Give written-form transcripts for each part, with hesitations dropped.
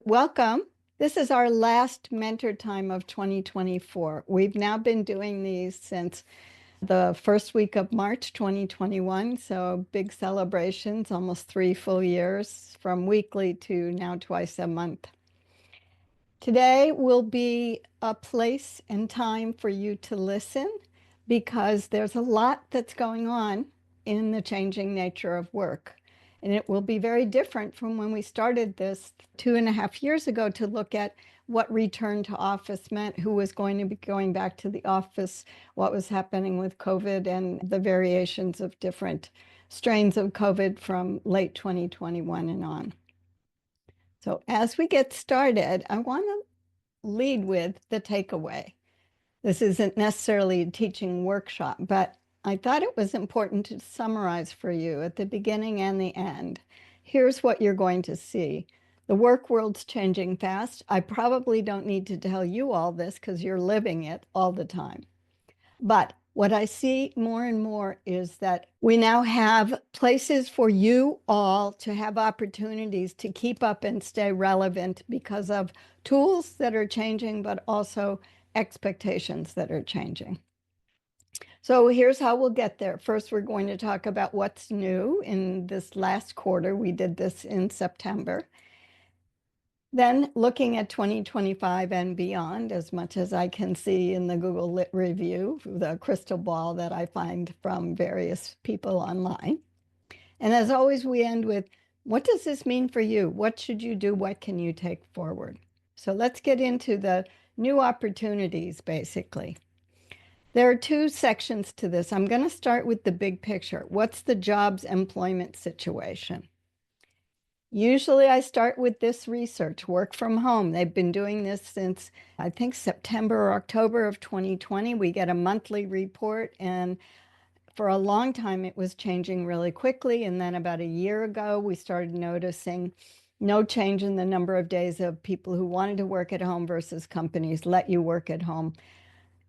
Welcome. This is our last mentor time of 2024. We've now been doing these since the first week of March 2021, so big celebrations, almost 3 full years from weekly to now twice a month. Today will be a place and time for you to listen because there's a lot that's going on in the changing nature of work. And it will be very different from when we started this 2.5 years ago to look at what return to office meant, who was going to be going back to the office, what was happening with COVID, and the variations of different strains of COVID from late 2021 and on. So as we get started, I want to lead with the takeaway. This isn't necessarily a teaching workshop, but I thought it was important to summarize for you at the beginning and the end. Here's what you're going to see. The work world's changing fast. I probably don't need to tell you all this because you're living it all the time. But what I see more and more is that we now have places for you all to have opportunities to keep up and stay relevant because of tools that are changing, but also expectations that are changing. So here's how we'll get there. First, we're going to talk about what's new in this last quarter. We did this in September. Then looking at 2025 and beyond, as much as I can see in the Google Lit review, the crystal ball that I find from various people online. And as always, we end with, what does this mean for you? What should you do? What can you take forward? So let's get into the new opportunities, basically. There are two sections to this. I'm going to start with the big picture. What's the jobs employment situation? Usually I start with this research, work from home. They've been doing this since, I think, September or October of 2020. We get a monthly report, and for a long time it was changing really quickly. And then about a year ago, we started noticing no change in the number of days of people who wanted to work at home versus companies let you work at home.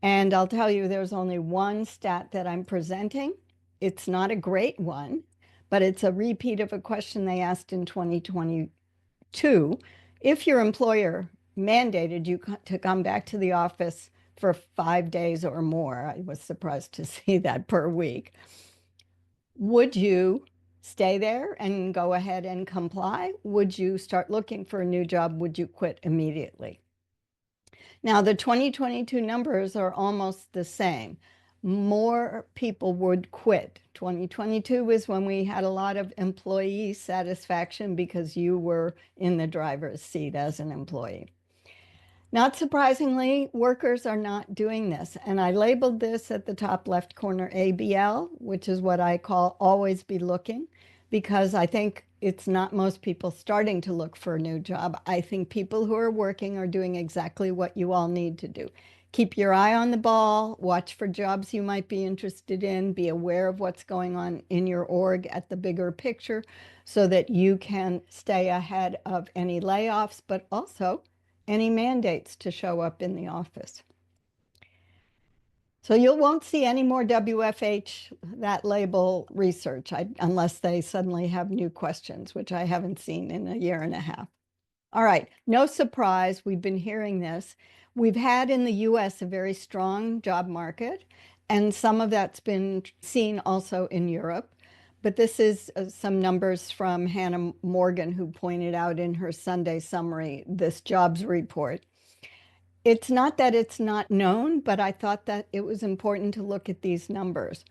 And I'll tell you, there's only one stat that I'm presenting. It's not a great one, but it's a repeat of a question they asked in 2022. If your employer mandated you to come back to the office for 5 days or more, I was surprised to see that per week, would you stay there and go ahead and comply? Would you start looking for a new job? Would you quit immediately? Now, the 2022 numbers are almost the same. More people would quit. 2022 was when we had a lot of employee satisfaction because you were in the driver's seat as an employee. Not surprisingly, workers are not doing this. And I labeled this at the top left corner ABL, which is what I call always be looking, because I think it's not most people starting to look for a new job. I think people who are working are doing exactly what you all need to do. Keep your eye on the ball, watch for jobs you might be interested in, be aware of what's going on in your org at the bigger picture so that you can stay ahead of any layoffs, but also any mandates to show up in the office. So you won't see any more WFH, that label research, unless they suddenly have new questions, which I haven't seen in a year and a half. All right, no surprise, we've been hearing this. We've had in the US a very strong job market, and some of that's been seen also in Europe. But this is some numbers from Hannah Morgan, who pointed out in her Sunday summary this jobs report. It's not that it's not known, but I thought that it was important to look at these numbers.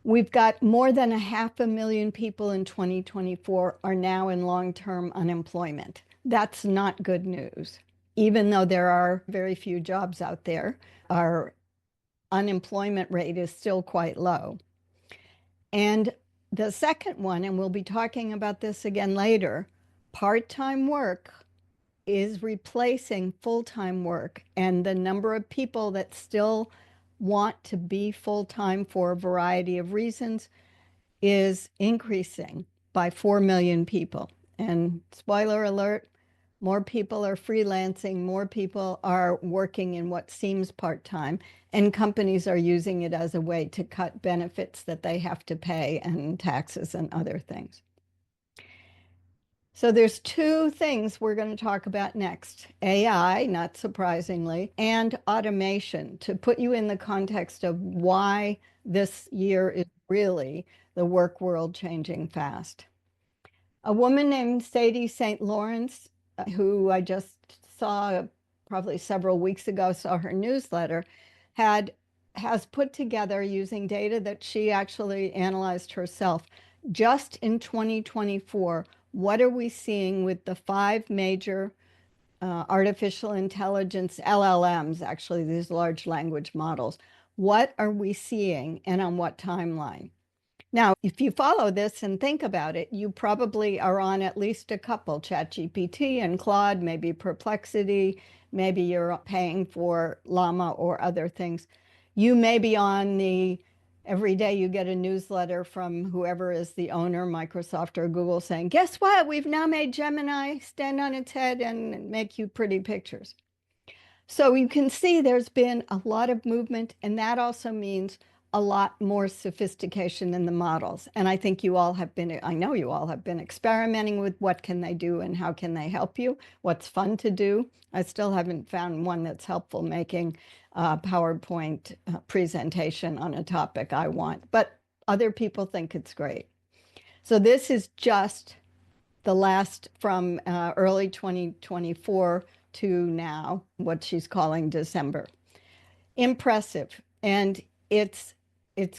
We've got more than 500,000 people in 2024 are now in long-term unemployment. That's not good news. Even though there are very few jobs out there, our unemployment rate is still quite low. And the second one, and we'll be talking about this again later, part-time work is replacing full-time work, and the number of people that still want to be full-time for a variety of reasons is increasing by 4 million people. And spoiler alert, more people are freelancing, more people are working in what seems part-time, and companies are using it as a way to cut benefits that they have to pay and taxes and other things. So there's two things we're going to talk about next. AI, not surprisingly, and automation to put you in the context of why this year is really the work world changing fast. A woman named Sadie St. Lawrence, who I just saw probably several weeks ago, saw her newsletter, had has put together using data that she actually analyzed herself. Just in 2024, what are we seeing with the five major artificial intelligence LLMs, actually, these large language models? What are we seeing and on what timeline? Now, if you follow this and think about it, you probably are on at least a couple, ChatGPT and Claude, maybe Perplexity, maybe you're paying for Llama or other things. You may be on the every day you get a newsletter from whoever is the owner, Microsoft or Google, saying, guess what? We've now made Gemini stand on its head and make you pretty pictures. So you can see there's been a lot of movement, and that also means a lot more sophistication in the models. And I think you all have been, I know you all have been experimenting with what can they do and how can they help you, what's fun to do. I still haven't found one that's helpful making a PowerPoint presentation on a topic I want, but other people think it's great. So this is just the last from early 2024 to now, what she's calling December. Impressive. And it's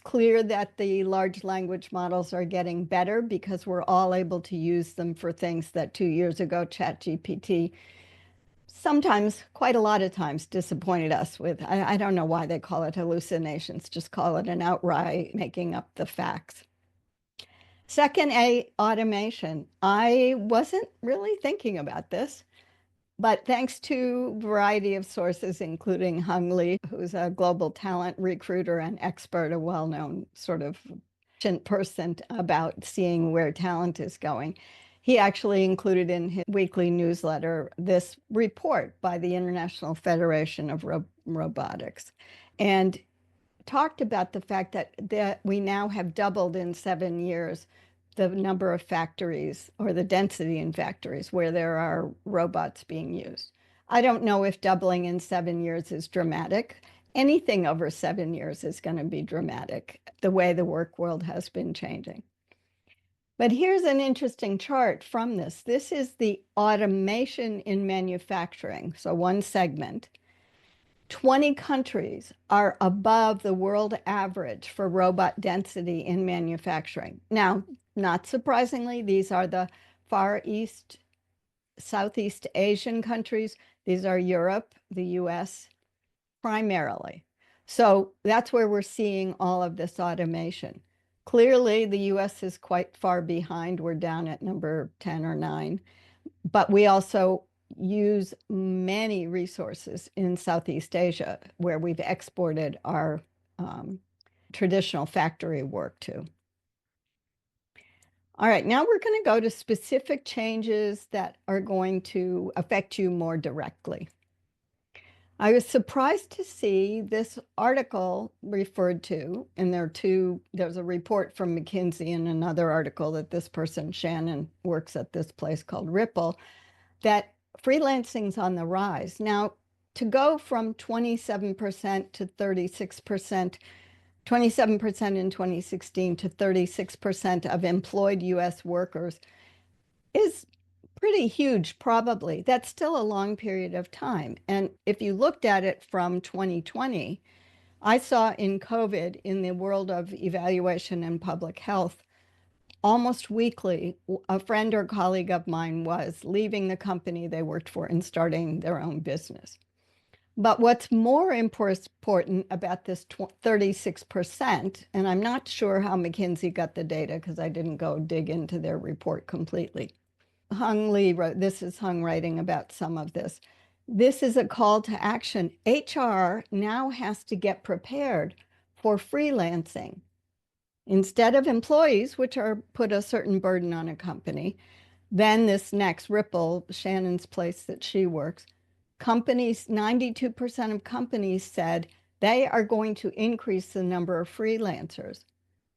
clear that the large language models are getting better because we're all able to use them for things that 2 years ago, ChatGPT, sometimes, quite a lot of times, disappointed us with. I don't know why they call it hallucinations, just call it an outright making up the facts. Second, automation. I wasn't really thinking about this, but thanks to a variety of sources, including Hung Lee, who's a global talent recruiter and expert, a well-known sort of person about seeing where talent is going. He actually included in his weekly newsletter this report by the International Federation of Robotics. And talked about the fact that we now have doubled in 7 years the number of factories or the density in factories where there are robots being used. I don't know if doubling in 7 years is dramatic. Anything over 7 years is going to be dramatic, the way the work world has been changing. But here's an interesting chart from this. This is the automation in manufacturing, so one segment. 20 countries are above the world average for robot density in manufacturing. Now, not surprisingly, these are the Far East, Southeast Asian countries. These are Europe, the US, primarily. So that's where we're seeing all of this automation. Clearly, the US is quite far behind. We're down at number 10 or 9, but we also use many resources in Southeast Asia where we've exported our traditional factory work to. All right, now we're going to go to specific changes that are going to affect you more directly. I was surprised to see this article referred to, and there's a report from McKinsey and another article that this person, Shannon, works at this place called Ripple, that freelancing's on the rise. Now, to go from 27% to 36%, 27% in 2016 to 36% of employed US workers is pretty huge, probably. That's still a long period of time. And if you looked at it from 2020, I saw in COVID, in the world of evaluation and public health, almost weekly, a friend or colleague of mine was leaving the company they worked for and starting their own business. But what's more important about this 36%, and I'm not sure how McKinsey got the data because I didn't go dig into their report completely. Hung Lee wrote, this is Hung writing about some of this. This is a call to action. HR now has to get prepared for freelancing. Instead of employees, which are put a certain burden on a company, then this next Ripple, Shannon's place that she works, companies, 92% of companies said they are going to increase the number of freelancers.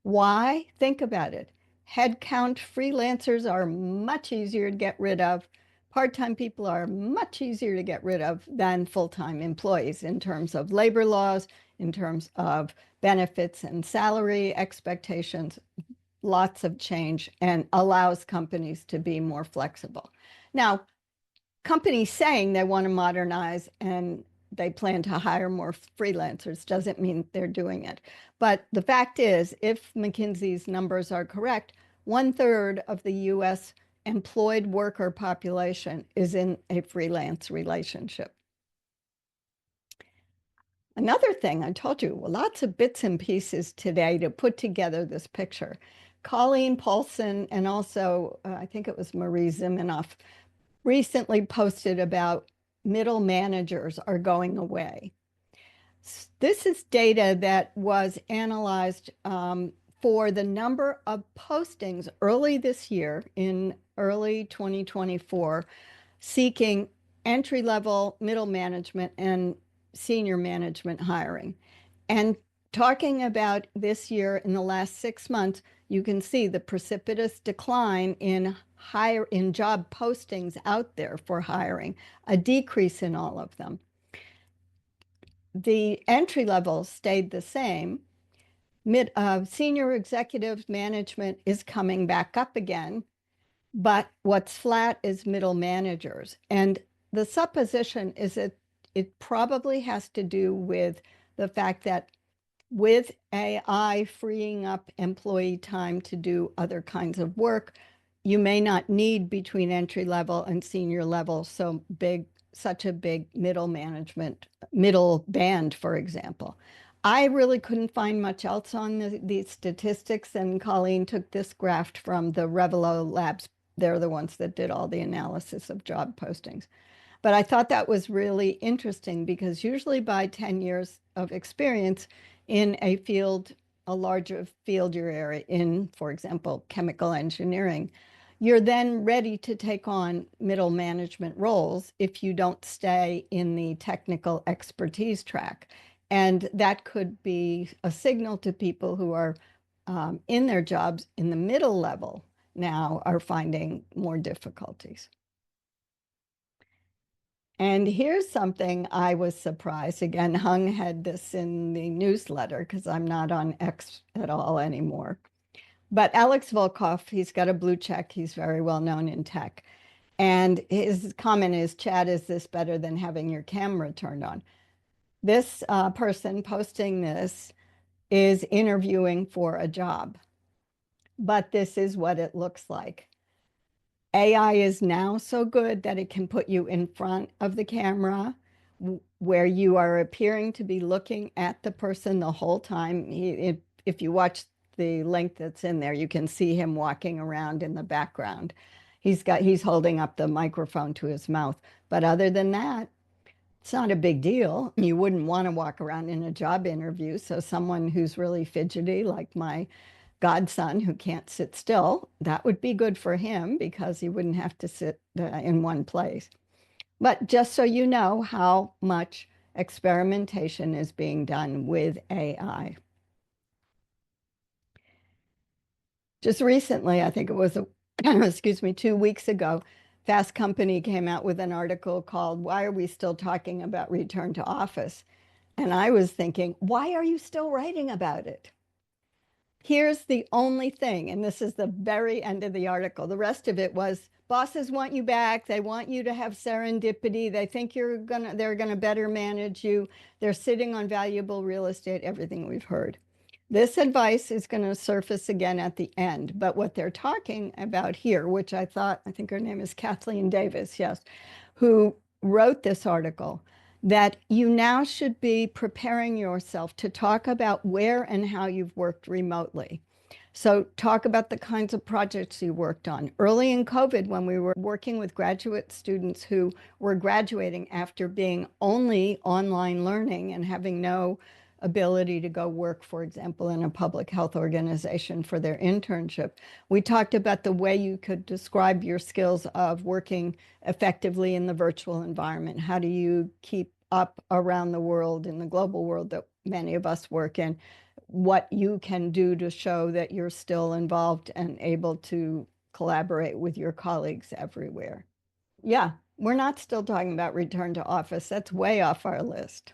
Why? Think about it. headcount. Freelancers are much easier to get rid of. Part-time people are much easier to get rid of than full-time employees in terms of labor laws, in terms of benefits and salary expectations, lots of change, and allows companies to be more flexible. Now, companies saying they want to modernize and they plan to hire more freelancers doesn't mean they're doing it. But the fact is, if McKinsey's numbers are correct, 1/3 of the US employed worker population is in a freelance relationship. Another thing I told you, lots of bits and pieces today to put together this picture. Colleen Paulson and also I think it was Marie Zimenoff recently posted about middle managers are going away. This is data that was analyzed for the number of postings early this year, in early 2024, seeking entry-level, middle management, and senior management hiring. And talking about this year in the last 6 months, you can see the precipitous decline in job postings out there for hiring, a decrease in all of them. The entry level stayed the same. Senior executive management is coming back up again, but what's flat is middle managers. And the supposition is that it probably has to do with the fact that with AI freeing up employee time to do other kinds of work, you may not need between entry level and senior level such a big middle band, for example. I really couldn't find much else on these statistics, and Colleen took this graph from the Revelo Labs. They're the ones that did all the analysis of job postings. But I thought that was really interesting because usually by 10 years of experience in a field, a larger field you're in, for example, chemical engineering, you're then ready to take on middle management roles if you don't stay in the technical expertise track. And that could be a signal to people who are in their jobs in the middle level now are finding more difficulties. And here's something I was surprised. Again, Hung had this in the newsletter because I'm not on X at all anymore. But Alex Volkov, he's got a blue check. He's very well known in tech. And his comment is, Chad, is this better than having your camera turned on? This person posting this is interviewing for a job. But this is what it looks like. AI is now so good that it can put you in front of the camera where you are appearing to be looking at the person the whole time. If you watch the link that's in there, you can see him walking around in the background. He's holding up the microphone to his mouth. But other than that, it's not a big deal. You wouldn't want to walk around in a job interview. So someone who's really fidgety, like my godson who can't sit still, that would be good for him because he wouldn't have to sit in one place. But just so you know how much experimentation is being done with AI. Just recently, I think it was, excuse me, 2 weeks ago, Fast Company came out with an article called, "Why Are We Still Talking About Return to Office?" And I was thinking, why are you still writing about it? Here's the only thing, and this is the very end of the article. The rest of it was, bosses want you back. They want you to have serendipity. They think they're gonna better manage you. They're sitting on valuable real estate, everything we've heard. This advice is going to surface again at the end, but what they're talking about here, which I think her name is Kathleen Davis, yes, who wrote this article, that you now should be preparing yourself to talk about where and how you've worked remotely. So talk about the kinds of projects you worked on. Early in COVID, when we were working with graduate students who were graduating after being only online learning and having no ability to go work, for example, in a public health organization for their internship, we talked about the way you could describe your skills of working effectively in the virtual environment. How do you keep up around the world, in the global world that many of us work in, what you can do to show that you're still involved and able to collaborate with your colleagues everywhere. Yeah, we're not still talking about return to office. That's way off our list.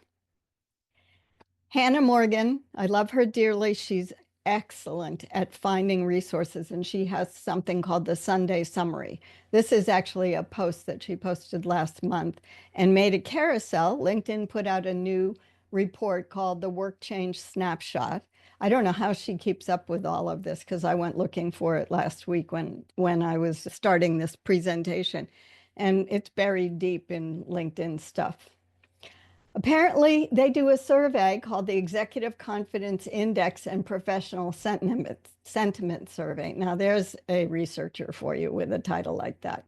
Hannah Morgan, I love her dearly. She's excellent at finding resources, and she has something called the Sunday Summary. This is actually a post that she posted last month and made a carousel. LinkedIn put out a new report called the Work Change Snapshot. I don't know how she keeps up with all of this because I went looking for it last week when I was starting this presentation, and it's buried deep in LinkedIn stuff. Apparently, they do a survey called the Executive Confidence Index and Professional Sentiment Survey. Now, there's a researcher for you with a title like that.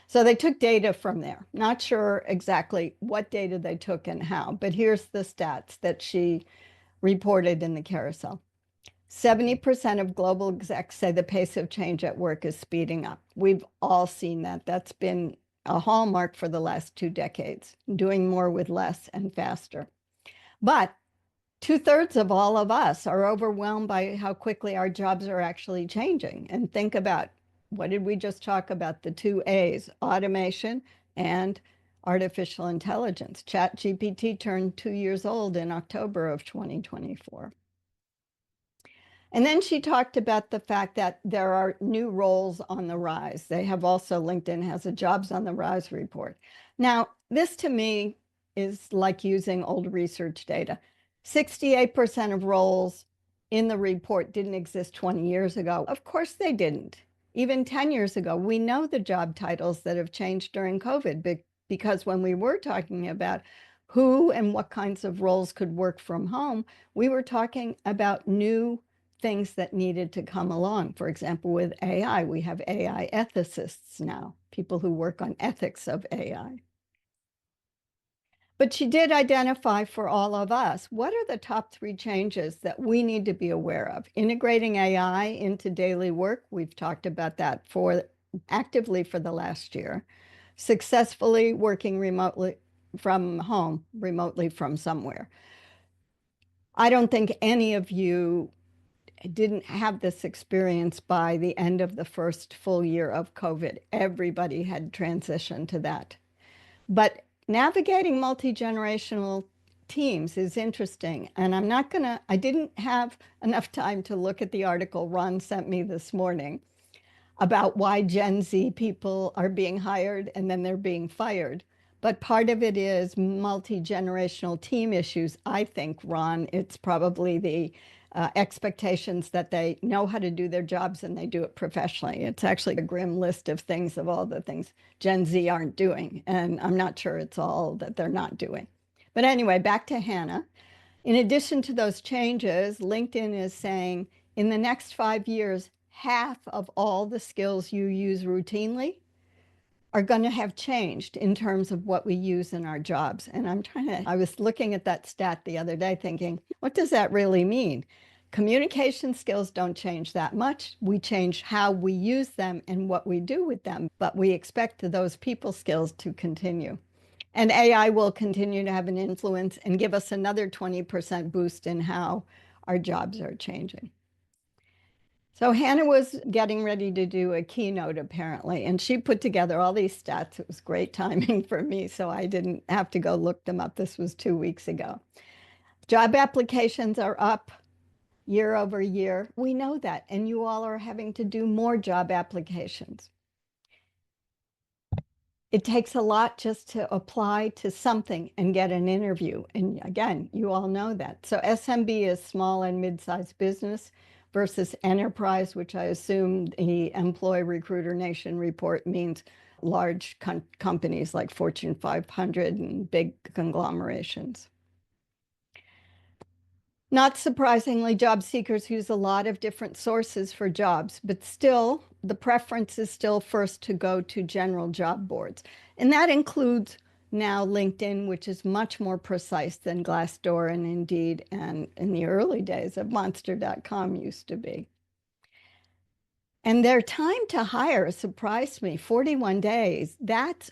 So they took data from there. Not sure exactly what data they took and how, but here's the stats that she reported in the carousel. 70% of global execs say the pace of change at work is speeding up. We've all seen that. That's been a hallmark for the last 2 decades, doing more with less and faster. But 2/3 of all of us are overwhelmed by how quickly our jobs are actually changing. And think about, what did we just talk about? The 2 A's, automation and artificial intelligence. ChatGPT turned 2 years old in October of 2024. And then she talked about the fact that there are new roles on the rise. They have also, LinkedIn has a jobs on the rise report. Now, this to me is like using old research data. 68% of roles in the report didn't exist 20 years ago. Of course they didn't. Even 10 years ago, we know the job titles that have changed during COVID because when we were talking about who and what kinds of roles could work from home, we were talking about new things that needed to come along. For example, with AI, we have AI ethicists now, people who work on ethics of AI. But she did identify for all of us, what are the top 3 changes that we need to be aware of? Integrating AI into daily work, we've talked about that actively for the last year. Successfully working remotely from home, remotely from somewhere. I don't think any of you didn't have this experience by the end of the first full year of COVID. Everybody had transitioned to that. But navigating multi-generational teams is interesting. And I didn't have enough time to look at the article Ron sent me this morning about why Gen Z people are being hired and then they're being fired. But part of it is multi-generational team issues. I think, Ron, it's probably the expectations that they know how to do their jobs and they do it professionally. It's actually a grim list of things, of all the things Gen Z aren't doing. And I'm not sure it's all that they're not doing. But anyway, back to Hannah. In addition to those changes, LinkedIn is saying in the next 5 years, half of all the skills you use routinely are going to have changed in terms of what we use in our jobs. And I was looking at that stat the other day thinking, what does that really mean? Communication skills don't change that much. We change how we use them and what we do with them, but we expect those people skills to continue. And AI will continue to have an influence and give us another 20% boost in how our jobs are changing. So Hannah was getting ready to do a keynote apparently, and she put together all these stats. It was great timing for me, so I didn't have to go look them up. This was 2 weeks ago. Job applications are up year over year. We know that, and you all are having to do more job applications. It takes a lot just to apply to something and get an interview. And again, you all know that. So SMB is small and mid-sized business versus enterprise, which I assume the Employee Recruiter Nation report means large companies like Fortune 500 and big conglomerations. Not surprisingly, job seekers use a lot of different sources for jobs, but still, the preference is still first to go to general job boards. And that includes now LinkedIn, which is much more precise than Glassdoor and Indeed, and in the early days of Monster.com used to be. And their time to hire surprised me, 41 days. That's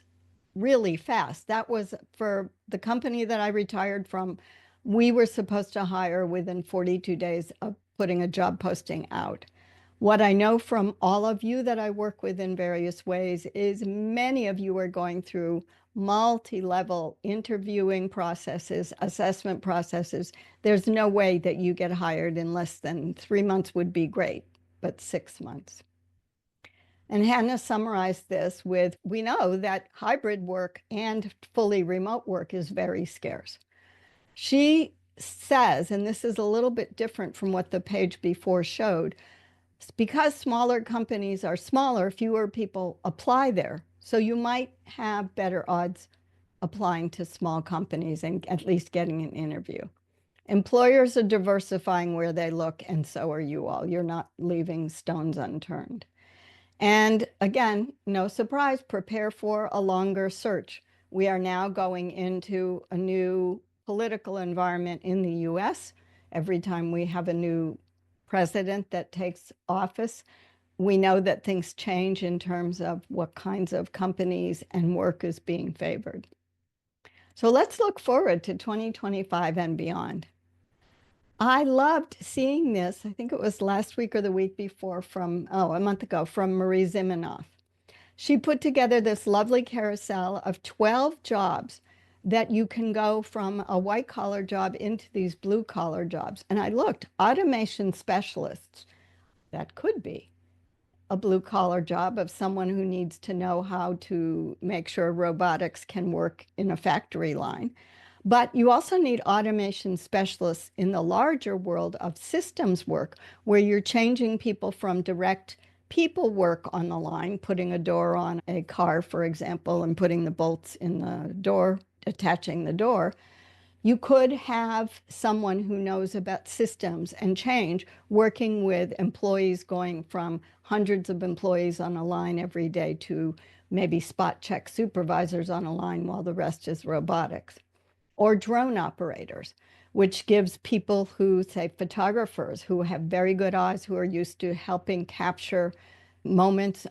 really fast. That was for the company that I retired from we were supposed to hire within 42 days of putting a job posting out. What I know from all of you that I work with in various ways is many of you are going through multi-level interviewing processes, assessment processes. There's no way that you get hired in less than 3 months would be great, but 6 months. And Hannah summarized this with, we know that hybrid work and fully remote work is very scarce. She says, and this is a little bit different from what the page before showed, because smaller companies are smaller, fewer people apply there. So you might have better odds applying to small companies and at least getting an interview. Employers are diversifying where they look, and so are you all. You're not leaving stones unturned. And again, no surprise, prepare for a longer search. We are now going into a new political environment in the US. Every time we have a new president that takes office, we know that things change in terms of what kinds of companies and work is being favored. So let's look forward to 2025 and beyond. I loved seeing this. I think it was last week or the week before a month ago, from Marie Zimenoff. She put together this lovely carousel of 12 jobs that you can go from a white collar job into these blue collar jobs. And I looked, automation specialists, that could be a blue collar job of someone who needs to know how to make sure robotics can work in a factory line. But you also need automation specialists in the larger world of systems work, where you're changing people from direct people work on the line, putting a door on a car, for example, and putting the bolts in the door, attaching the door. You could have someone who knows about systems and change working with employees, going from hundreds of employees on a line every day to maybe spot check supervisors on a line while the rest is robotics. Or drone operators, which gives people who, say, photographers who have very good eyes, who are used to helping capture moments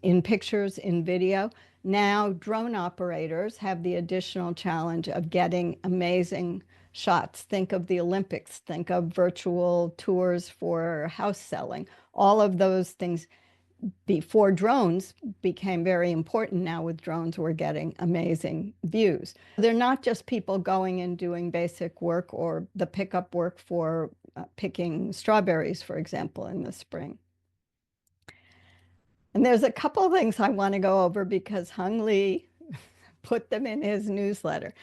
in pictures, in video. Now, drone operators have the additional challenge of getting amazing shots. Think of the Olympics, think of virtual tours for house selling. All of those things before drones became very important. Now with drones, we're getting amazing views. They're not just people going and doing basic work or the pickup work for picking strawberries, for example, in the spring. And there's a couple of things I want to go over because Hung Lee put them in his newsletter.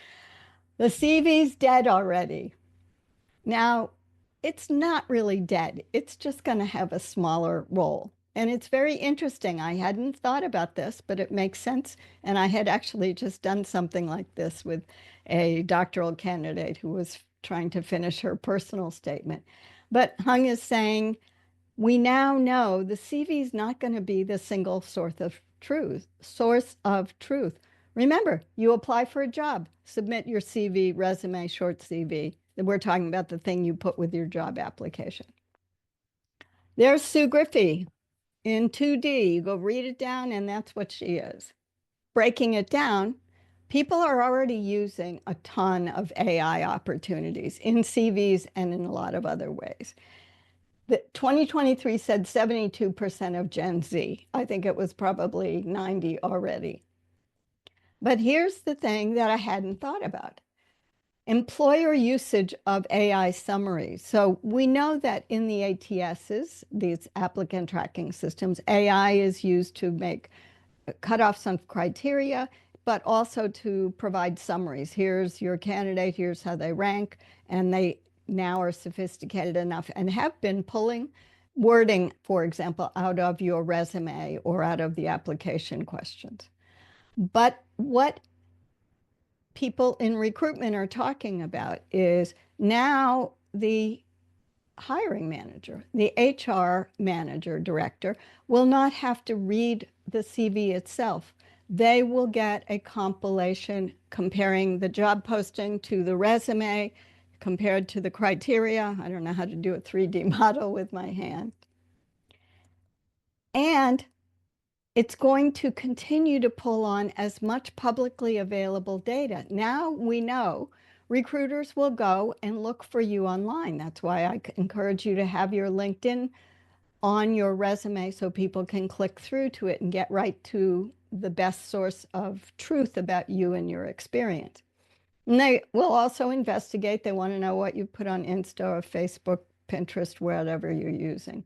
The CV's dead already. Now, it's not really dead. It's just going to have a smaller role. And it's very interesting. I hadn't thought about this, but it makes sense. And I had actually just done something like this with a doctoral candidate who was trying to finish her personal statement. But Hung is saying, we now know the CV is not going to be the single source of truth. Remember, you apply for a job, submit your CV, resume, short CV. We're talking about the thing you put with your job application. There's Sue Griffey in 2D. You go read it down, and that's what she is. Breaking it down, people are already using a ton of AI opportunities in CVs and in a lot of other ways. The 2023 said 72% of Gen Z. I think it was probably 90 already. But here's the thing that I hadn't thought about. Employer usage of AI summaries. So we know that in the ATSs, these applicant tracking systems, AI is used to make cutoffs on criteria, but also to provide summaries. Here's your candidate, here's how they rank, and they now are sophisticated enough and have been pulling wording, for example, out of your resume or out of the application questions. But what people in recruitment are talking about is now the hiring manager, the HR manager, director, will not have to read the CV itself. They will get a compilation comparing the job posting to the resume, compared to the criteria. I don't know how to do a 3D model with my hand. And it's going to continue to pull on as much publicly available data. Now we know recruiters will go and look for you online. That's why I encourage you to have your LinkedIn on your resume so people can click through to it and get right to the best source of truth about you and your experience. And they will also investigate. They want to know what you put on Insta or Facebook, Pinterest, whatever you're using.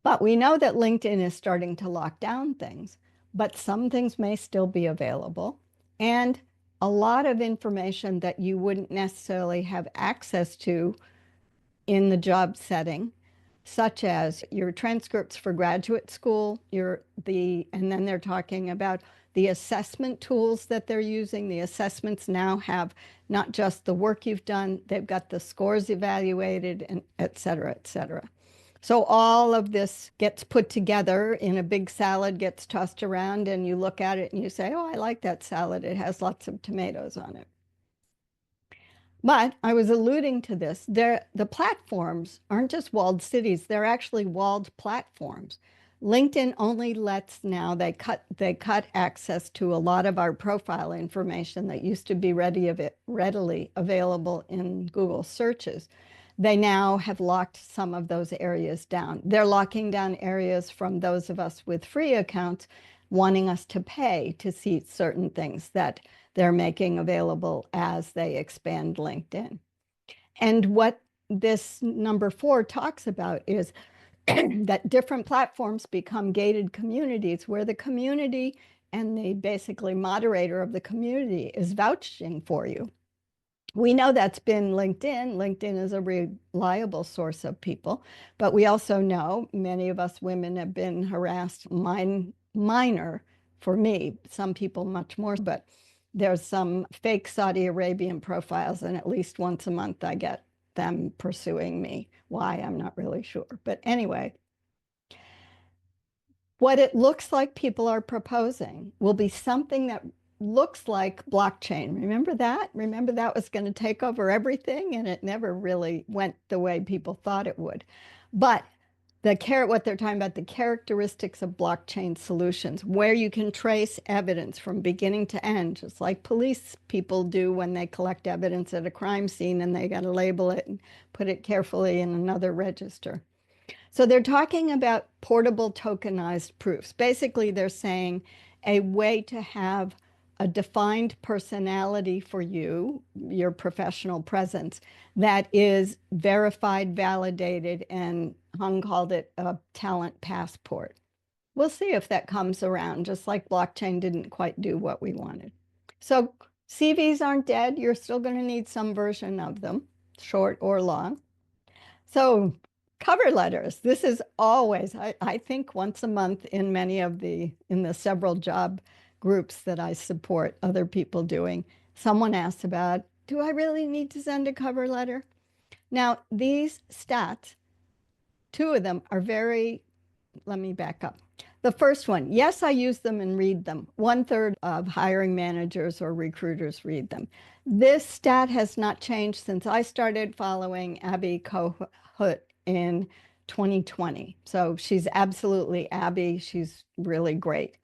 But we know that LinkedIn is starting to lock down things, but some things may still be available. And a lot of information that you wouldn't necessarily have access to in the job setting, such as your transcripts for graduate school, and then they're talking about the assessment tools that they're using. The assessments now have not just the work you've done, they've got the scores evaluated, and et cetera, et cetera. So all of this gets put together in a big salad, gets tossed around, and you look at it and you say, oh, I like that salad. It has lots of tomatoes on it. But I was alluding to this. The platforms aren't just walled cities, they're actually walled platforms. LinkedIn only lets now, they cut access to a lot of our profile information that used to be readily available in Google searches. They now have locked some of those areas down. They're locking down areas from those of us with free accounts wanting us to pay to see certain things that they're making available as they expand LinkedIn. And what this number 4 talks about is that different platforms become gated communities where the community and the basically moderator of the community is vouching for you. We know that's been LinkedIn. LinkedIn is a reliable source of people, but we also know many of us women have been harassed, minor for me, some people much more, but there's some fake Saudi Arabian profiles, and at least once a month I get them pursuing me. Why, I'm not really sure. But anyway, what it looks like people are proposing will be something that looks like blockchain. Remember that? Remember that was going to take over everything, and it never really went the way people thought it would. But what they're talking about, the characteristics of blockchain solutions, where you can trace evidence from beginning to end, just like police people do when they collect evidence at a crime scene and they got to label it and put it carefully in another register. So they're talking about portable tokenized proofs. Basically, they're saying a way to have a defined personality for you, your professional presence, that is verified, validated, and Hung called it a talent passport. We'll see if that comes around, just like blockchain didn't quite do what we wanted. So CVs aren't dead. You're still going to need some version of them, short or long. So cover letters. This is always, I think once a month in in the several job groups that I support other people doing, someone asks about, do I really need to send a cover letter? Now, these stats, 2 of them are let me back up. The first one, yes, I use them and read them. 1/3 of hiring managers or recruiters read them. This stat has not changed since I started following Abby Kohut in 2020. So she's absolutely Abby. She's really great.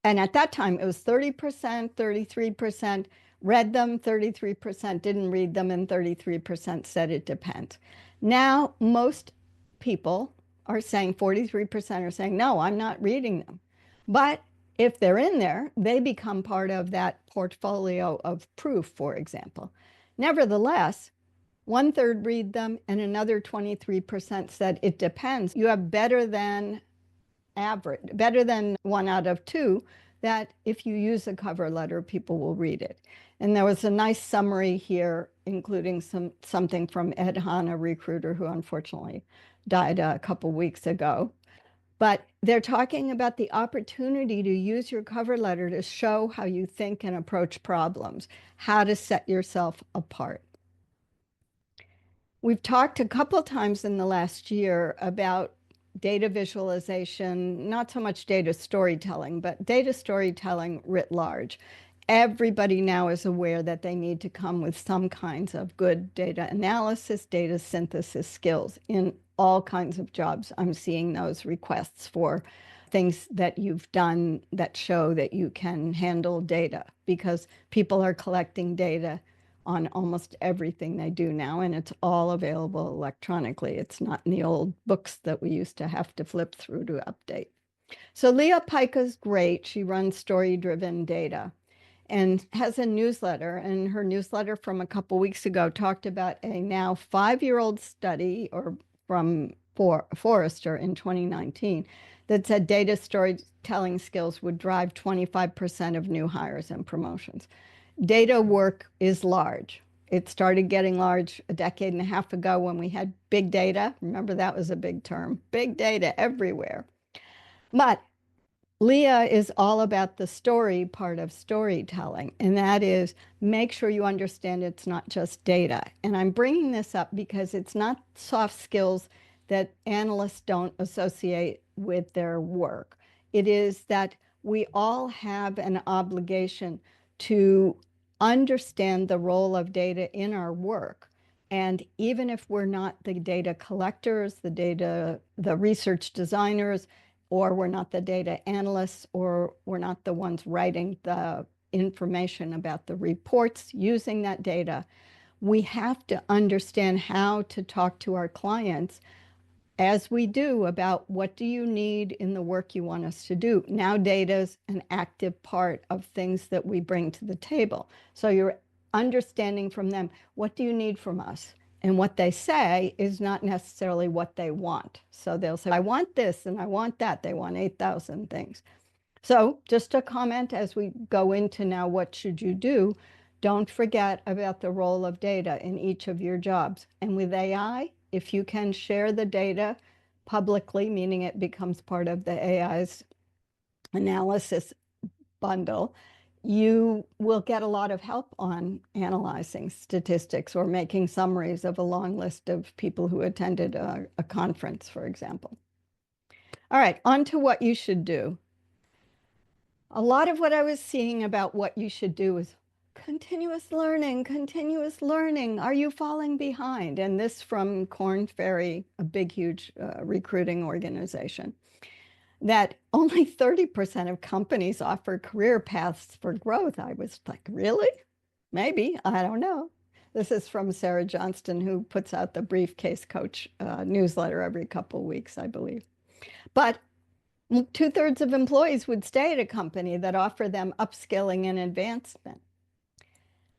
And at that time, it was 30%, 33% read them, 33% didn't read them, and 33% said it depends. Now, most people are saying, 43% are saying, no, I'm not reading them. But if they're in there, they become part of that portfolio of proof, for example. Nevertheless, 1/3 read them, and another 23% said it depends. You have better than average, better than 1 out of 2, that if you use a cover letter, people will read it. And there was a nice summary here, including something from Ed Hahn, a recruiter who unfortunately died a couple weeks ago. But they're talking about the opportunity to use your cover letter to show how you think and approach problems, how to set yourself apart. We've talked a couple times in the last year about data visualization, not so much data storytelling, but data storytelling writ large. Everybody now is aware that they need to come with some kinds of good data analysis, data synthesis skills in all kinds of jobs. I'm seeing those requests for things that you've done that show that you can handle data, because people are collecting data on almost everything they do now, and it's all available electronically. It's not in the old books that we used to have to flip through to update. So Leah Pica's great. She runs story-driven data and has a newsletter. And her newsletter from a couple weeks ago talked about a now 5-year-old study or from Forrester in 2019 that said data storytelling skills would drive 25% of new hires and promotions. Data work is large. It started getting large a decade and a half ago when we had big data. Remember, that was a big term. Big data everywhere. But Leah is all about the story part of storytelling, and that is make sure you understand it's not just data. And I'm bringing this up because it's not soft skills that analysts don't associate with their work. It is that we all have an obligation to understand the role of data in our work. And even if we're not the data collectors, the research designers, or we're not the data analysts, or we're not the ones writing the information about the reports using that data, we have to understand how to talk to our clients as we do about what do you need in the work you want us to do. Now data is an active part of things that we bring to the table. So you're understanding from them, what do you need from us? And what they say is not necessarily what they want. So they'll say, I want this and I want that. They want 8,000 things. So just a comment as we go into now, what should you do? Don't forget about the role of data in each of your jobs. And with AI, if you can share the data publicly, meaning it becomes part of the AI's analysis bundle, you will get a lot of help on analyzing statistics or making summaries of a long list of people who attended a conference, for example. All right, on to what you should do. A lot of what I was seeing about what you should do is continuous learning, continuous learning. Are you falling behind? And this from Korn Ferry, a big, huge recruiting organization, that only 30% of companies offer career paths for growth. I was like, really? Maybe, I don't know. This is from Sarah Johnston, who puts out the Briefcase Coach newsletter every couple of weeks, I believe. But 2/3 of employees would stay at a company that offered them upskilling and advancement.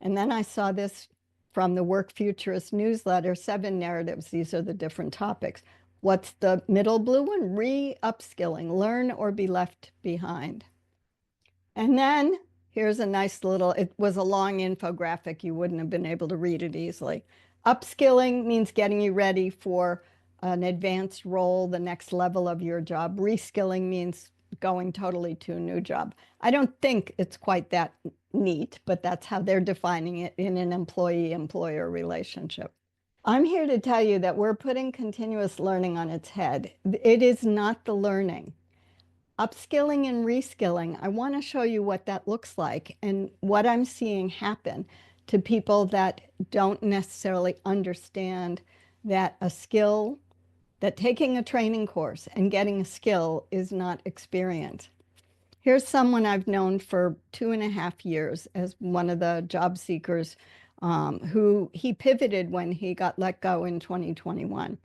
And then I saw this from the Work Futurist newsletter, 7 narratives. These are the different topics. What's the middle blue one? Re-upskilling, learn or be left behind. And then here's a nice little, it was a long infographic. You wouldn't have been able to read it easily. Upskilling means getting you ready for an advanced role, the next level of your job. Reskilling means going totally to a new job. I don't think it's quite that neat, but that's how they're defining it in an employee-employer relationship. I'm here to tell you that we're putting continuous learning on its head. It is not the learning. Upskilling and reskilling, I want to show you what that looks like and what I'm seeing happen to people that don't necessarily understand that a skill, that taking a training course and getting a skill is not experience. Here's someone I've known for 2.5 years as one of the job seekers who he pivoted when he got let go in 2021.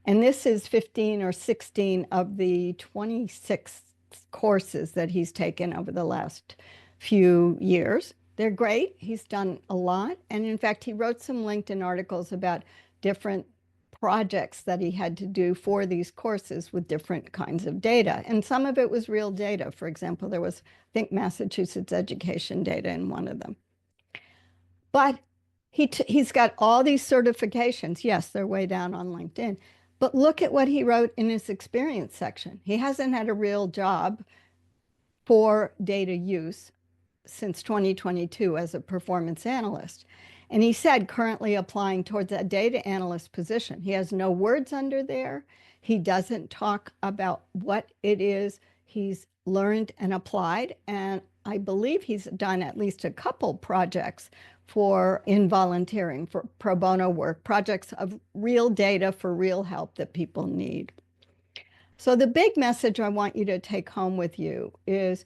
And this is 15 or 16 of the 26 courses that he's taken over the last few years. They're great. He's done a lot. And in fact, he wrote some LinkedIn articles about different projects that he had to do for these courses with different kinds of data. And some of it was real data. For example, there was, I think, Massachusetts education data in one of them. But he's got all these certifications. Yes, they're way down on LinkedIn. But look at what he wrote in his experience section. He hasn't had a real job for data use since 2022 as a performance analyst. And he said currently applying towards a data analyst position. He has no words under there. He doesn't talk about what it is he's learned and applied. And I believe he's done at least a couple projects for in volunteering, for pro bono work, projects of real data for real help that people need. So the big message I want you to take home with you is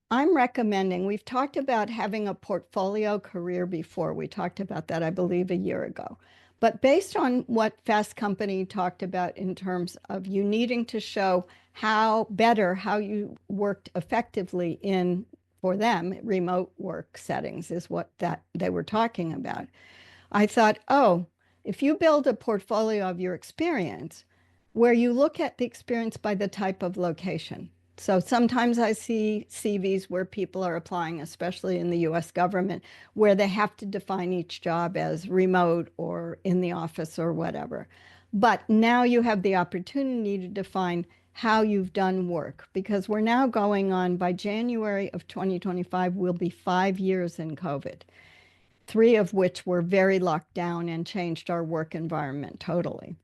I'm recommending, we've talked about having a portfolio career before. We talked about that, I believe, a year ago. But based on what Fast Company talked about in terms of you needing to show how you worked effectively in, for them, remote work settings is what that they were talking about. I thought, oh, if you build a portfolio of your experience where you look at the experience by the type of location. So sometimes I see CVs where people are applying, especially in the US government, where they have to define each job as remote or in the office or whatever. But now you have the opportunity to define how you've done work because we're now going on by January of 2025 will be 5 years in COVID, three of which were very locked down and changed our work environment totally.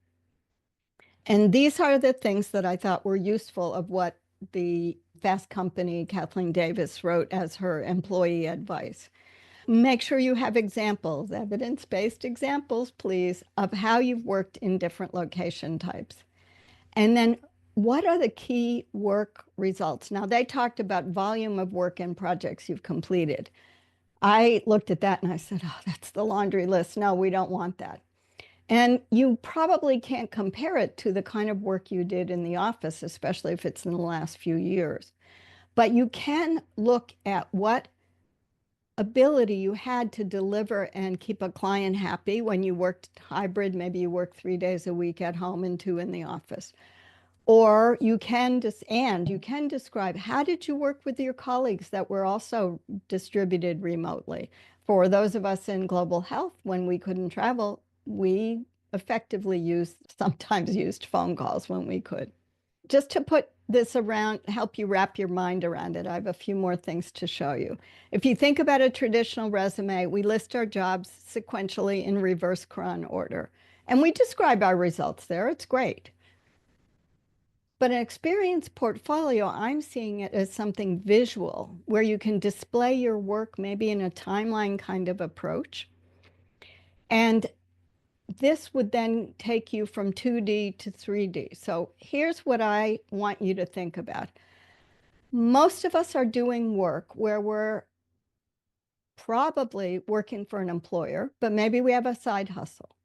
And these are the things that I thought were useful of what the Fast Company, Kathleen Davis, wrote as her employee advice. Make sure you have examples, evidence-based examples, please, of how you've worked in different location types. And then what are the key work results? Now, they talked about volume of work and projects you've completed. I looked at that and I said, oh, that's the laundry list. No, we don't want that. And you probably can't compare it to the kind of work you did in the office, especially if it's in the last few years. But you can look at what ability you had to deliver and keep a client happy when you worked hybrid. Maybe you worked 3 days a week at home and 2 in the office. Or you can describe how did you work with your colleagues that were also distributed remotely. For those of us in global health, when we couldn't travel, we effectively sometimes used phone calls when we could. Just to put this around, help you wrap your mind around it, I have a few more things to show you. If you think about a traditional resume, we list our jobs sequentially in reverse chron order, and we describe our results there. It's great. But an experience portfolio, I'm seeing it as something visual where you can display your work maybe in a timeline kind of approach. And this would then take you from 2D to 3D. So here's what I want you to think about. Most of us are doing work where we're probably working for an employer, but maybe we have a side hustle.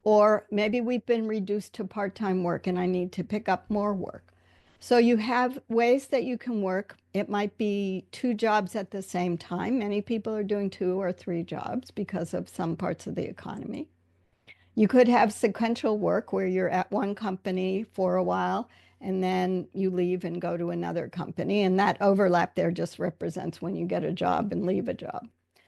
Or maybe we've been reduced to part-time work and I need to pick up more work. So you have ways that you can work. It might be 2 jobs at the same time. Many people are doing 2 or 3 jobs because of some parts of the economy. You could have sequential work where you're at one company for a while and then you leave and go to another company. And that overlap there just represents when you get a job and leave a job.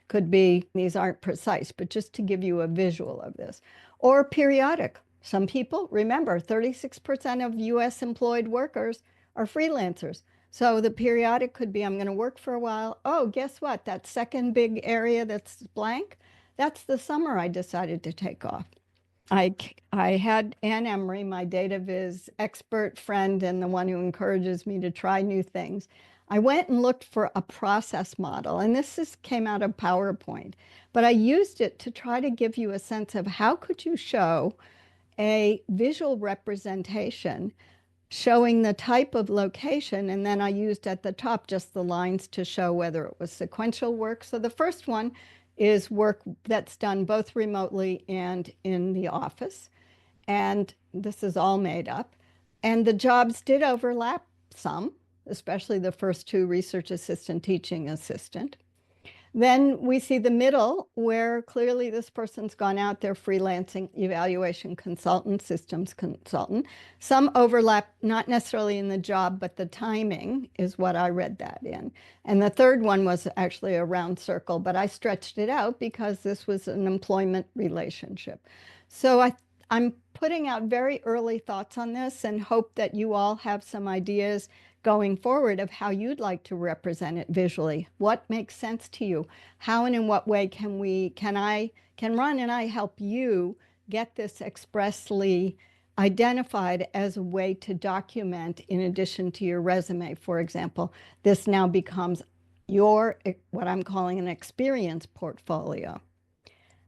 Could be, these aren't precise, but just to give you a visual of this. Or periodic. Some people, remember, 36% of US employed workers are freelancers. So the periodic could be, I'm going to work for a while. Oh, guess what? That second big area that's blank, that's the summer I decided to take off. I had Ann Emery, my data viz expert friend and the one who encourages me to try new things. I went and looked for a process model, and came out of PowerPoint, but I used it to try to give you a sense of how could you show a visual representation showing the type of location, and then I used at the top just the lines to show whether it was sequential work. So the first one is work that's done both remotely and in the office. And this is all made up. And the jobs did overlap some, especially the first 2, research assistant, teaching assistant. Then we see the middle where clearly this person's gone out there freelancing, evaluation consultant, systems consultant. Some overlap, not necessarily in the job, but the timing is what I read that in. And the third one was actually a round circle, but I stretched it out because this was an employment relationship. So I'm putting out very early thoughts on this and hope that you all have some ideas going forward of how you'd like to represent it visually. What makes sense to you? How and in what way can Ron and I help you get this expressly identified as a way to document in addition to your resume? For example, this now becomes what I'm calling an experience portfolio.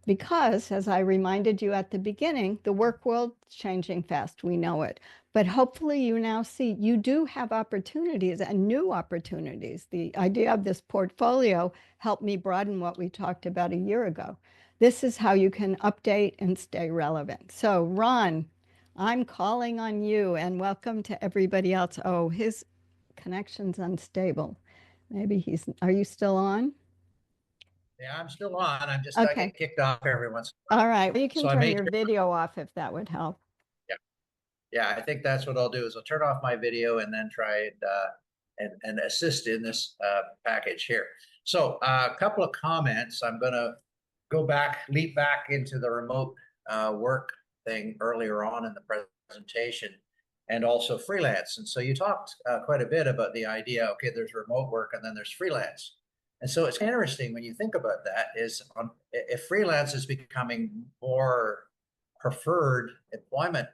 Because, as I reminded you at the beginning, the work world is changing fast. We know it. But hopefully, you now see you do have opportunities and new opportunities. The idea of this portfolio helped me broaden what we talked about a year ago. This is how you can update and stay relevant. So, Ron, I'm calling on you, and welcome to everybody else. Oh, his connection's unstable. Maybe are you still on? Yeah, I'm still on. I Okay. get kicked off every once in a while. All right. Well, you can So I turn may, your video off if that would help. yeah, yeah, I think that's what I'll do is I'll turn off my video and then try and assist in this package here. So a couple of comments. I'm going to leap back into the remote work thing earlier on in the presentation and also freelance. And so you talked quite a bit about the idea, okay, there's remote work and then there's freelance. And so it's interesting when you think about that if freelance is becoming more preferred employment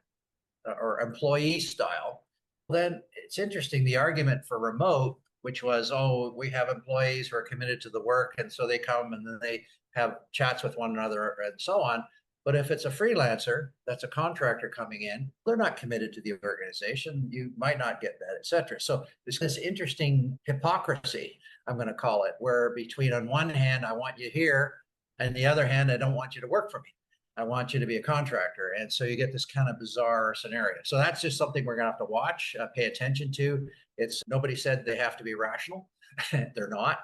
or employee style, then it's interesting. The argument for remote, which was, oh, we have employees who are committed to the work, and so they come and then they have chats with one another and so on. But if it's a freelancer, that's a contractor coming in, they're not committed to the organization. You might not get that, et cetera. So there's this interesting hypocrisy, I'm going to call it, where between on one hand, I want you here, and the other hand, I don't want you to work for me. I want you to be a contractor. And so you get this kind of bizarre scenario. So that's just something we're going to have to watch, pay attention to. It's nobody said they have to be rational. They're not.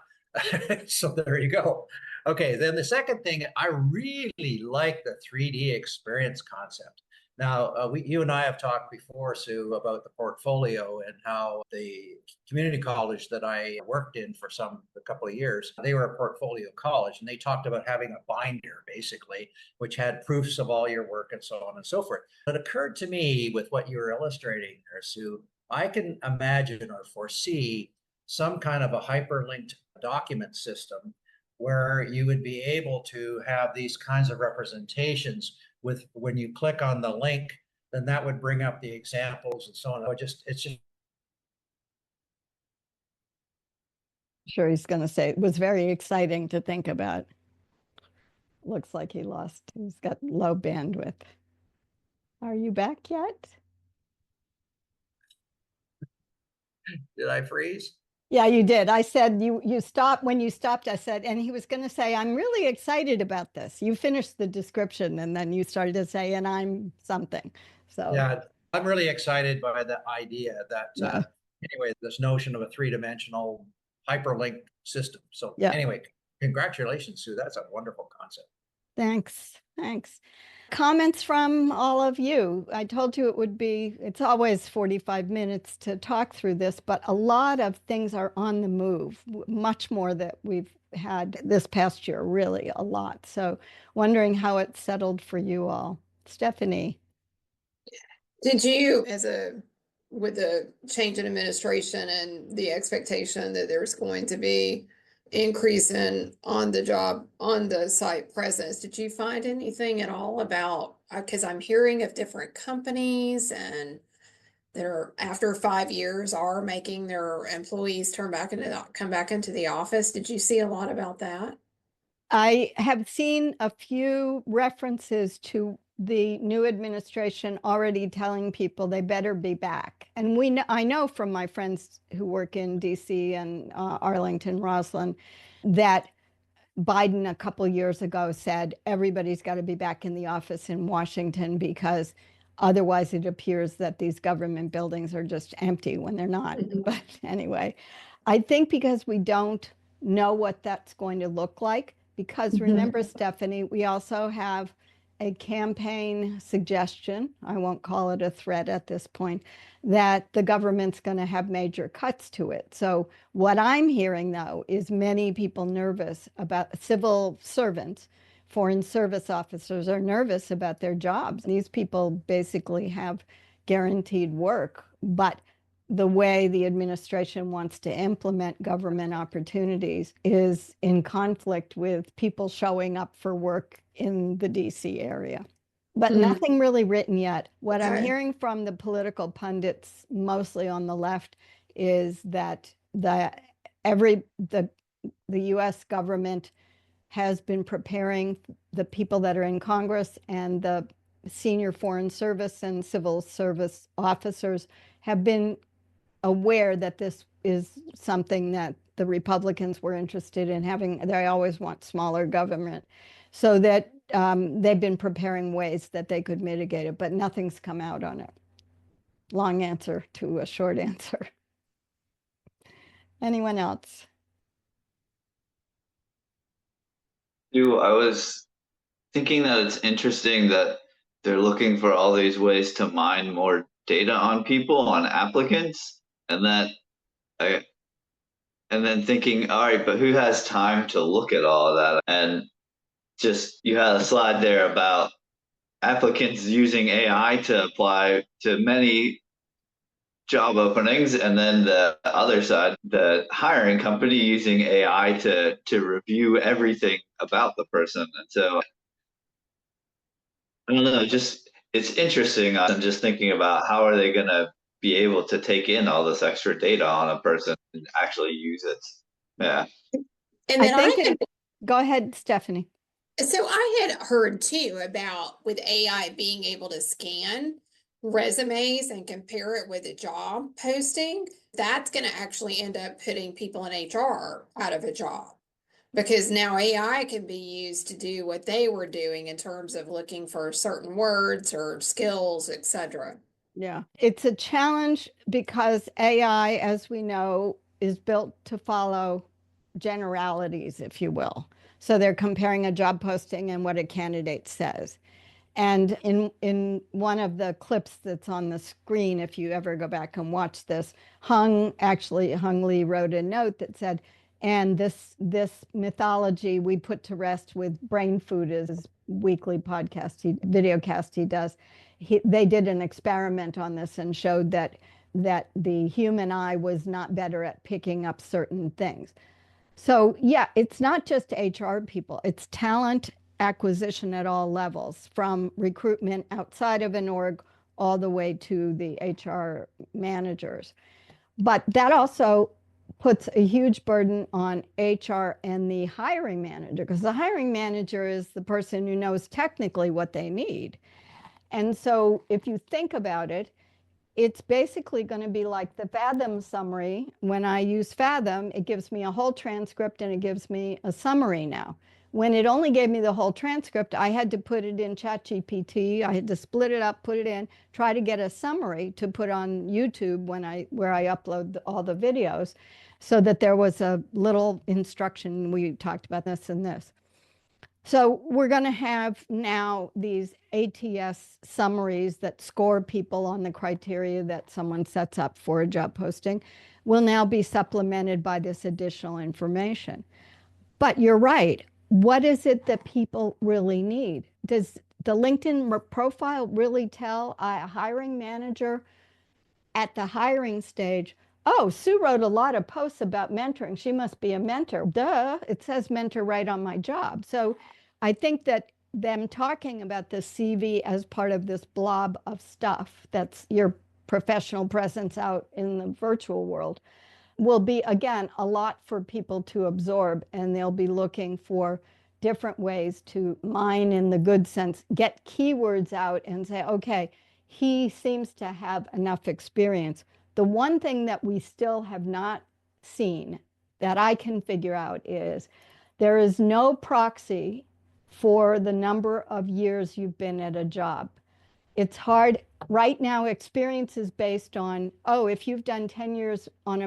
So there you go. Okay, then the second thing, I really like the 3D experience concept. Now, you and I have talked before, Sue, about the portfolio and how the community college that I worked in for a couple of years, they were a portfolio college, and they talked about having a binder, basically, which had proofs of all your work and so on and so forth. It occurred to me with what you were illustrating there, Sue, I can imagine or foresee some kind of a hyperlinked document system where you would be able to have these kinds of representations with when you click on the link, then that would bring up the examples and so on. It's just Sure, he's going to say it was very exciting to think about. Looks like he's got low bandwidth. Are you back yet? did I freeze? Yeah, you did. I said you stopped when you stopped. I said, and he was going to say, I'm really excited about this. You finished the description and then you started to say, and I'm something. So, Yeah, I'm really excited by the idea that yeah, anyway, this notion of a three-dimensional hyperlinked system. So yeah. anyway, congratulations, Sue. That's a wonderful concept. Thanks. Thanks. Comments from all of you. I told you it's always 45 minutes to talk through this, but a lot of things are on the move, much more that we've had this past year, really a lot. So wondering how it settled for you all. Stephanie. Did you, with the change in administration and the expectation that there's going to be increase in on the site presence, did you find anything at all about, because I'm hearing of different companies and they're after 5 years are making their employees come back into the office. Did you see a lot about that? I have seen a few references to the new administration already telling people they better be back. And I know from my friends who work in DC and Arlington, Roslyn, that Biden a couple years ago said everybody's got to be back in the office in Washington because otherwise it appears that these government buildings are just empty when they're not. Mhm. But anyway, I think because we don't know what that's going to look like, because Mhm. remember, Stephanie, we also have a campaign suggestion, I won't call it a threat at this point, that the government's going to have major cuts to it. So what I'm hearing, though, is many people nervous about civil servants, foreign service officers are nervous about their jobs. These people basically have guaranteed work, but the way the administration wants to implement government opportunities is in conflict with people showing up for work in the DC area. But Mm, nothing really written yet. What I'm okay. hearing from the political pundits, mostly on the left, is that the US government has been preparing the people that are in Congress, and the senior foreign service and civil service officers have been aware that this is something that the Republicans were interested in having. They always want smaller government, so that they've been preparing ways that they could mitigate it, but nothing's come out on it. Long answer to a short answer. Anyone else? I was thinking that it's interesting that they're looking for all these ways to mine more data on people, on applicants, and then thinking, all right, but who has time to look at all of that? And just you had a slide there about applicants using AI to apply to many job openings, and then the other side, the hiring company using AI to review everything about the person. And so I don't know, just it's interesting. I'm just thinking about how are they going to be able to take in all this extra data on a person and actually use it. Yeah. And I then think go ahead, Stephanie. So I had heard too about with AI being able to scan resumes and compare it with a job posting. That's going to actually end up putting people in HR out of a job, because now AI can be used to do what they were doing in terms of looking for certain words or skills, etc. Yeah, it's a challenge because AI, as we know, is built to follow generalities, if you will. So they're comparing a job posting and what a candidate says. And in one of the clips that's on the screen, if you ever go back and watch this, Hung Lee wrote a note that said, and this mythology we put to rest with Brain Food, his weekly videocast he does. They did an experiment on this and showed that the human eye was not better at picking up certain things. So yeah, it's not just HR people, it's talent acquisition at all levels, from recruitment outside of an org all the way to the HR managers. But that also puts a huge burden on HR and the hiring manager, because the hiring manager is the person who knows technically what they need. And so if you think about it, it's basically going to be like the Fathom summary. When I use Fathom, it gives me a whole transcript and it gives me a summary now. When it only gave me the whole transcript, I had to put it in ChatGPT. I had to split it up, put it in, try to get a summary to put on YouTube where I upload all the videos, so that there was a little instruction. We talked about this and this. So we're going to have now these ATS summaries that score people on the criteria that someone sets up for a job posting, will now be supplemented by this additional information. But you're right. What is it that people really need? Does the LinkedIn profile really tell a hiring manager at the hiring stage, oh, Sue wrote a lot of posts about mentoring, she must be a mentor? Duh, it says mentor right on my job. So I think that them talking about the CV as part of this blob of stuff that's your professional presence out in the virtual world will be, again, a lot for people to absorb, and they'll be looking for different ways to mine, in the good sense, get keywords out and say, okay, he seems to have enough experience. The one thing that we still have not seen that I can figure out is there is no proxy for the number of years you've been at a job. It's hard right now. Experience is based on, oh, if you've done 10 years on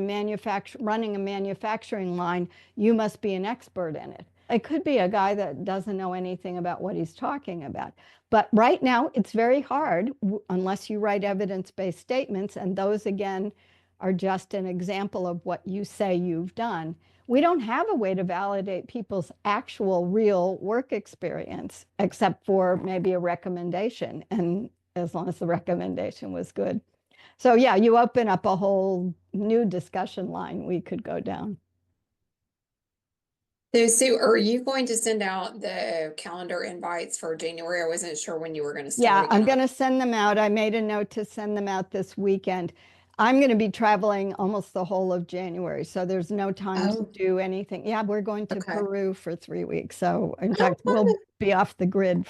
running a manufacturing line, you must be an expert in it. It could be a guy that doesn't know anything about what he's talking about. But right now, it's very hard unless you write evidence-based statements, and those, again, are just an example of what you say you've done. We don't have a way to validate people's actual real work experience, except for maybe a recommendation, and as long as the recommendation was good. So yeah, you open up a whole new discussion line we could go down. So Sue, are you going to send out the calendar invites for January? I wasn't sure when you were going to start. Yeah, I'm going to send them out. I made a note to send them out this weekend. I'm going to be traveling almost the whole of January, so there's no time to Oh, do anything. Yeah, we're going to okay. Peru for 3 weeks. So in Oh, fact, we'll fun. be off the grid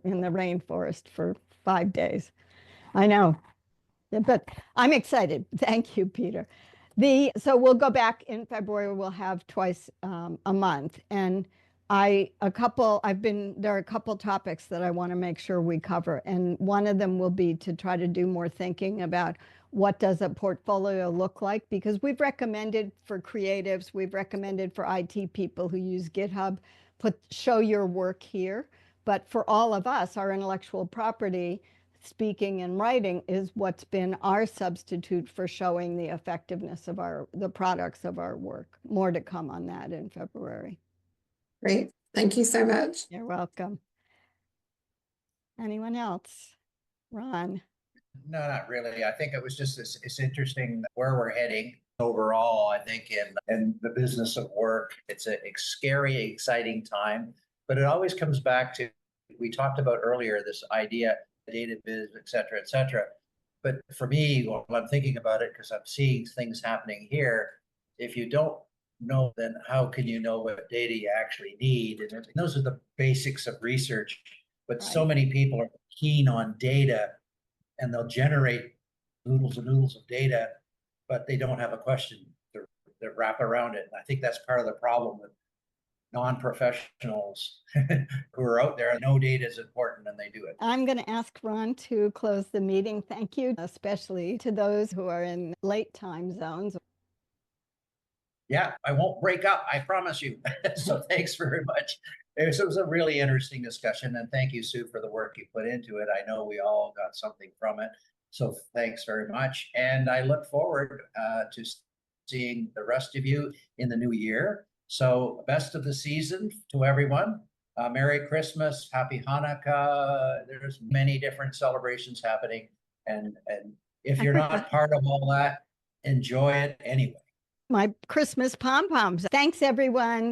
in the rainforest for 5 days. I know. But I'm excited. Thank you, Peter. So we'll go back in February. We'll have twice a month, and there are a couple topics that I want to make sure we cover, and one of them will be to try to do more thinking about what does a portfolio look like, because we've recommended for creatives, we've recommended for IT people who use GitHub, show your work here. But for all of us, our intellectual property, speaking and writing is what's been our substitute for showing the effectiveness of the products of our work. More to come on that in February. Great. Thank you so much. You're welcome. Anyone else? Ron? No, not really. I think it was just it's interesting where we're heading overall. I think in the business of work, it's a scary, exciting time, but it always comes back to we talked about earlier this idea, data biz, et cetera, et cetera. But for me, while I'm thinking about it, because I'm seeing things happening here, if you don't know, then how can you know what data you actually need? And those are the basics of research. But so Right. many people are keen on data and they'll generate noodles and noodles of data, but they don't have a question to wrap around it. And I think that's part of the problem with non-professionals who are out there. No data is important and they do it. I'm going to ask Ron to close the meeting. Thank you, especially to those who are in late time zones. Yeah, I won't break up, I promise you. So thanks very much. It was a really interesting discussion, and thank you, Sue, for the work you put into it. I know we all got something from it. So thanks very much. And I look forward to seeing the rest of you in the new year. So best of the season to everyone. Merry Christmas, Happy Hanukkah. There's many different celebrations happening. And if you're not part of all that, enjoy it anyway. My Christmas pom-poms. Thanks, everyone.